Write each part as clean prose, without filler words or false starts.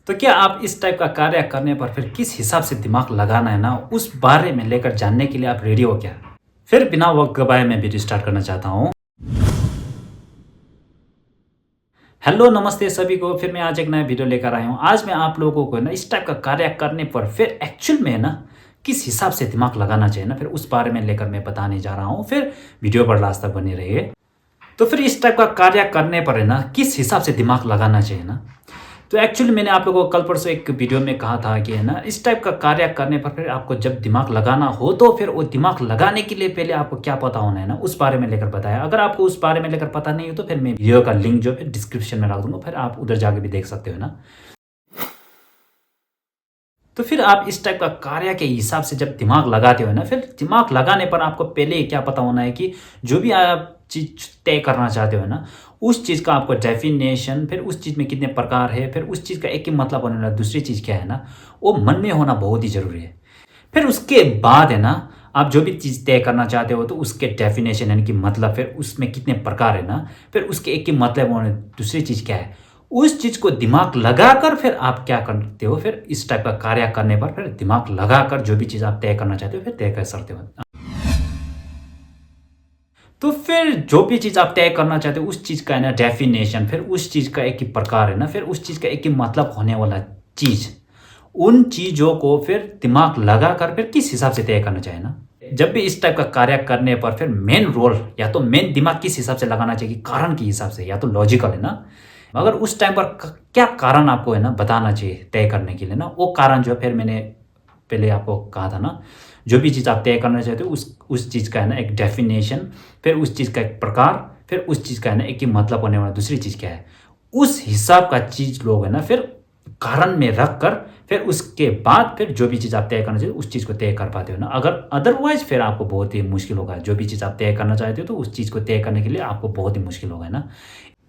तो क्या आप इस टाइप का कार्य करने पर फिर किस हिसाब से दिमाग लगाना है ना, उस बारे में लेकर जानने के लिए आप रेडी हो क्या? फिर बिना वक़्त गवाए मैं वीडियो स्टार्ट करना चाहता हूँ। हेलो, नमस्ते सभी को। फिर मैं आज एक नया वीडियो लेकर आया हूँ। आज मैं आप लोगों को ना इस टाइप का कार्य करने पर फिर एक्चुअल में ना किस हिसाब से दिमाग लगाना चाहिए ना, फिर उस बारे में लेकर मैं बताने जा रहा हूँ। फिर वीडियो पर लास्ट तक बने रहिए। तो फिर इस टाइप का कार्य करने पर है ना, किस हिसाब से दिमाग लगाना चाहिए ना, तो एक्चुअली मैंने आप लोगों को कल परसों एक वीडियो में कहा था कि है ना, इस टाइप का कार्य करने पर फिर आपको जब दिमाग लगाना हो तो फिर वो दिमाग लगाने के लिए पहले आपको क्या पता होना है ना, उस बारे में लेकर बताया। अगर आपको उस बारे में लेकर पता नहीं हो तो फिर मैं वीडियो का लिंक जो है डिस्क्रिप्शन में रख दूंगा, फिर आप उधर जाके भी देख सकते हो ना। तो फिर आप इस टाइप का कार्य के हिसाब से जब दिमाग लगाते हो ना, फिर दिमाग लगाने पर आपको पहले ही क्या पता होना है कि जो भी आप चीज़ तय करना चाहते हो ना, उस चीज़ का आपको डेफिनेशन, फिर उस चीज़ में कितने प्रकार है, फिर उस चीज़ का एक ही मतलब होने वाला दूसरी चीज़ क्या है ना, वो मन में होना बहुत ही ज़रूरी है। फिर उसके बाद है ना, आप जो भी चीज़ तय करना चाहते हो तो उसके डेफिनेशन यानी कि मतलब, फिर उसमें कितने प्रकार है ना, फिर उसके एक ही मतलब होने दूसरी चीज़ क्या है, उस चीज़ को दिमाग लगाकर फिर आप क्या करते हो, फिर इस टाइप का कार्य करने पर फिर दिमाग लगाकर जो भी चीज़ आप तय करना चाहते हो फिर तय कर सकते हो। तो फिर जो भी चीज़ आप तय करना चाहते हो उस चीज़ का है ना डेफिनेशन, फिर उस चीज़ का एक ही प्रकार है ना, फिर उस चीज़ का एक ही मतलब होने वाला चीज़, उन चीज़ों को फिर दिमाग लगाकर फिर किस हिसाब से तय करना चाहिए ना। जब भी इस टाइप का कार्य करने पर फिर मेन रोल या तो मेन दिमाग किस हिसाब से लगाना चाहिए कि कारण के हिसाब से, या तो लॉजिकल है ना, मगर उस टाइम पर क्या कारण आपको है ना बताना चाहिए तय करने के लिए ना, वो कारण जो है फिर मैंने पहले आपको कहा था ना, जो भी चीज़ आप तय करना चाहते हो उस चीज़ का है ना एक डेफिनेशन, फिर उस चीज़ का एक प्रकार, फिर उस चीज़ का है ना एक ही मतलब होने वाला दूसरी चीज़ क्या है, उस हिसाब का चीज़ लोग है ना फिर कारण में रख कर फिर उसके बाद फिर जो भी चीज़ आप तय करना चाहिए उस चीज़ को तय कर पाते हो ना। अगर अदरवाइज फिर आपको बहुत ही मुश्किल होगा। जो भी चीज़ आप तय करना चाहते हो तो उस चीज़ को तय करने के लिए आपको बहुत ही मुश्किल होगा, है ना।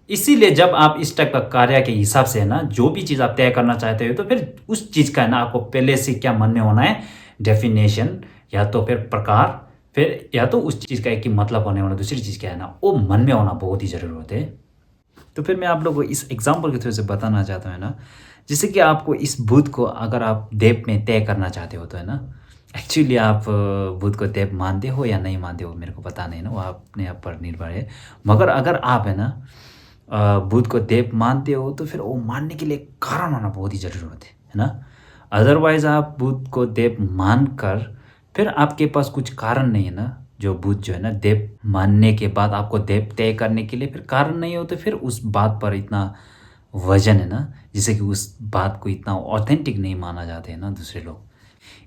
इसीलिए जब आप इस टाइप का कार्य के हिसाब से है ना, जो भी चीज़ आप तय करना चाहते हो तो फिर उस चीज़ का है ना आपको पहले से क्या मन में होना है, डेफिनेशन या तो फिर प्रकार, फिर या तो उस चीज़ का एक ही मतलब होने वाला दूसरी चीज़ क्या है ना, वो मन में होना बहुत ही ज़रूरी होते हैं। तो फिर मैं आप लोगों को इस एग्जांपल के थ्रू से बताना चाहता हूँ, है ना। जैसे कि आपको इस बुध को अगर आप देव में तय करना चाहते हो तो है ना, एक्चुअली आप बुध को देव मानते हो या नहीं मानते हो मेरे को पता नहीं ना, वो अपने आप पर निर्भर है। मगर अगर आप है ना बुध को देव मानते हो तो फिर वो मानने के लिए कारण होना बहुत ही ज़रूरी होते है ना। अदरवाइज़ आप बुध को देव मानकर फिर आपके पास कुछ कारण नहीं है ना, जो बुध जो है ना देव मानने के बाद आपको देव तय करने के लिए फिर कारण नहीं हो तो फिर उस बात पर इतना वज़न है ना, जिससे कि उस बात को इतना ऑथेंटिक नहीं माना जाते हैं ना दूसरे लोग।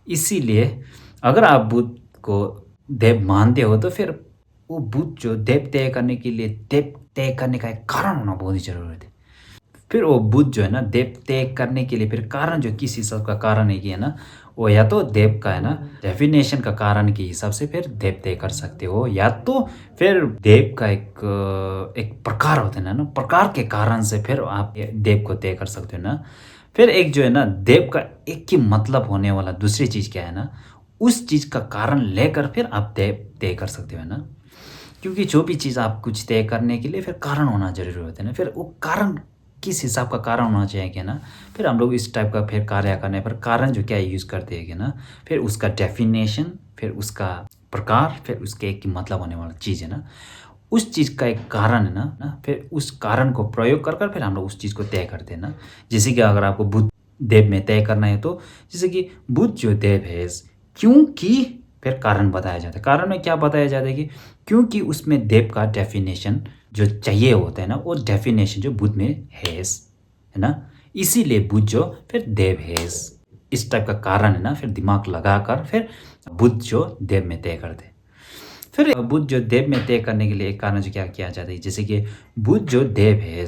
इसीलिए अगर आप बुध को देव मानते हो तो फिर वो बुध जो देव तय करने के लिए देव तय करने का एक कारण होना बहुत ही ज़रूरी है। फिर वो बुध जो है ना देव तय करने के लिए फिर कारण जो किस हिसाब का कारण है कि है ना, वो या तो देव का है ना डेफिनेशन का कारण के हिसाब से फिर देव तय कर सकते हो, या तो फिर देव का एक प्रकार होता है ना, प्रकार के कारण से फिर आप ये देव को तय कर सकते हो ना। फिर एक जो है ना देव का एक ही मतलब होने वाला दूसरी चीज़ क्या है ना, उस चीज़ का कारण लेकर फिर आप देव तय कर सकते हो ना। क्योंकि जो भी चीज़ आप कुछ तय करने के लिए फिर कारण होना ज़रूरी होता है ना, फिर वो कारण किस हिसाब का कारण होना चाहिए कि ना, फिर हम लोग इस टाइप का फिर कार्य करने पर कारण जो क्या यूज़ करते हैं कि ना, फिर उसका डेफिनेशन, फिर उसका प्रकार, फिर उसके एक ही मतलब होने वाला चीज़ है ना, उस चीज़ का एक कारण है ना, फिर उस कारण को प्रयोग कर कर फिर हम लोग उस चीज़ को तय करते हैं ना। जैसे कि अगर आपको बुध देव में तय करना है तो जैसे कि बुध जो देव है, क्योंकि फिर कारण बताया जाता है। कारण में क्या बताया जाता है कि क्योंकि उसमें देव का डेफिनेशन जो चाहिए होता है ना, वो डेफिनेशन जो बुध में है ना, इसीलिए बुध जो फिर देव है। इस टाइप का कारण है ना, फिर दिमाग लगाकर फिर बुध जो देव में तय करते हैं। फिर बुध जो देव में तय करने के लिए एक कारण जो क्या किया जाता है, जैसे कि बुध जो देव है,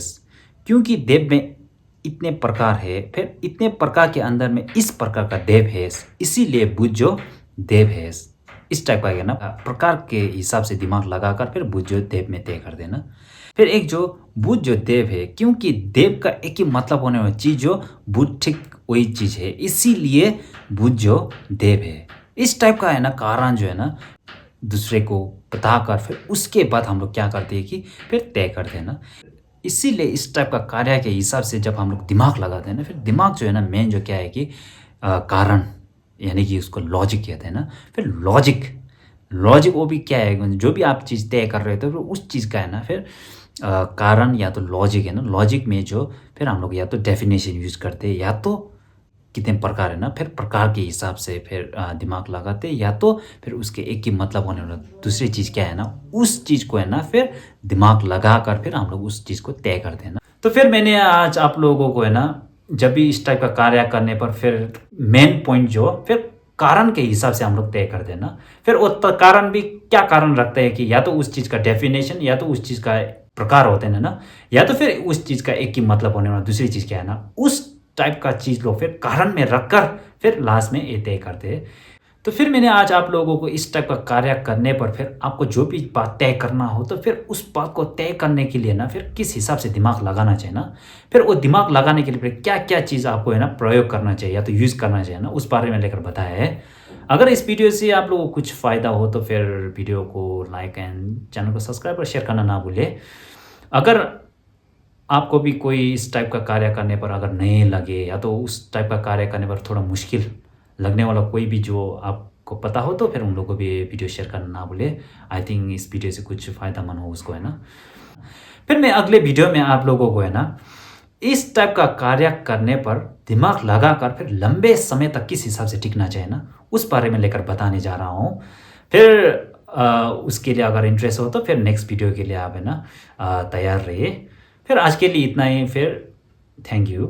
क्योंकि देव में इतने प्रकार है, फिर इतने प्रकार के अंदर में इस प्रकार का देव है, इसीलिए बुध जो देव है। इस टाइप का है ना, प्रकार के हिसाब से दिमाग लगाकर फिर बुध जो देव में तय कर देना। फिर एक जो बुध जो देव है, क्योंकि देव का एक ही मतलब होने वाली चीज जो बुध ठीक वही चीज है, इसीलिए बुध जो देव है। इस टाइप का है ना कारण जो है ना दूसरे को बताकर फिर उसके बाद हम लोग क्या करते हैं कि फिर तय करते हैं ना। इसीलिए इस टाइप का कार्य के हिसाब से जब हम लोग दिमाग लगाते हैं ना, फिर दिमाग जो है ना मेन जो क्या है कि कारण, यानी कि उसको लॉजिक कहते हैं ना। फिर लॉजिक लॉजिक वो भी क्या है, जो भी आप चीज़ तय कर रहे थे, फिर उस चीज़ का है ना फिर कारण या तो लॉजिक है ना, लॉजिक में जो फिर हम लोग या तो डेफिनेशन यूज़ करते हैं, या तो कितने प्रकार है ना, फिर प्रकार के हिसाब से फिर दिमाग लगाते, या तो फिर उसके एक ही मतलब होने वाला दूसरी चीज़ क्या है ना, उस चीज़ को है ना फिर दिमाग लगाकर फिर हम लोग उस चीज़ को तय करते हैं ना। तो फिर मैंने आज आप लोगों को है ना, जब भी इस टाइप का कार्य करने पर फिर मेन पॉइंट जो फिर कारण के हिसाब से हम लोग तय करते हैं ना। फिर वो कारण भी क्या कारण रखते हैं कि या तो उस चीज़ का डेफिनेशन, या तो उस चीज़ का प्रकार होते हैं ना, या तो फिर उस चीज़ का एक ही मतलब होने वाला दूसरी चीज़ क्या है ना, उस टाइप का चीज़ लोग फिर कारण में रखकर फिर लास्ट में ये तय करते हैं। तो फिर मैंने आज आप लोगों को इस टाइप का कार्य करने पर फिर आपको जो भी बात तय करना हो, तो फिर उस बात को तय करने के लिए ना फिर किस हिसाब से दिमाग लगाना चाहिए ना, फिर वो दिमाग लगाने के लिए फिर क्या क्या चीज़ आपको है ना प्रयोग करना चाहिए या तो यूज़ करना चाहिए ना, उस बारे में लेकर बताया है। अगर इस वीडियो से आप लोगों को कुछ फ़ायदा हो तो फिर वीडियो को लाइक एंड चैनल को सब्सक्राइब और शेयर करना ना भूलें। अगर आपको भी कोई इस टाइप का कार्य करने पर अगर नहीं लगे, या तो उस टाइप का कार्य करने पर थोड़ा मुश्किल लगने वाला कोई भी जो आपको पता हो, तो फिर उन लोगों को भी वीडियो शेयर करना ना भूलें। आई थिंक इस वीडियो से कुछ फ़ायदामंद हो उसको, है ना। फिर मैं अगले वीडियो में आप लोगों को है ना इस टाइप का कार्य करने पर दिमाग लगाकर फिर लंबे समय तक किस हिसाब से टिकना चाहिए ना, उस बारे में लेकर बताने जा रहा हूँ। फिर उसके लिए अगर इंटरेस्ट हो तो फिर नेक्स्ट वीडियो के लिए आप है ना तैयार रहिए। फिर आज के लिए इतना ही, फिर थैंक यू।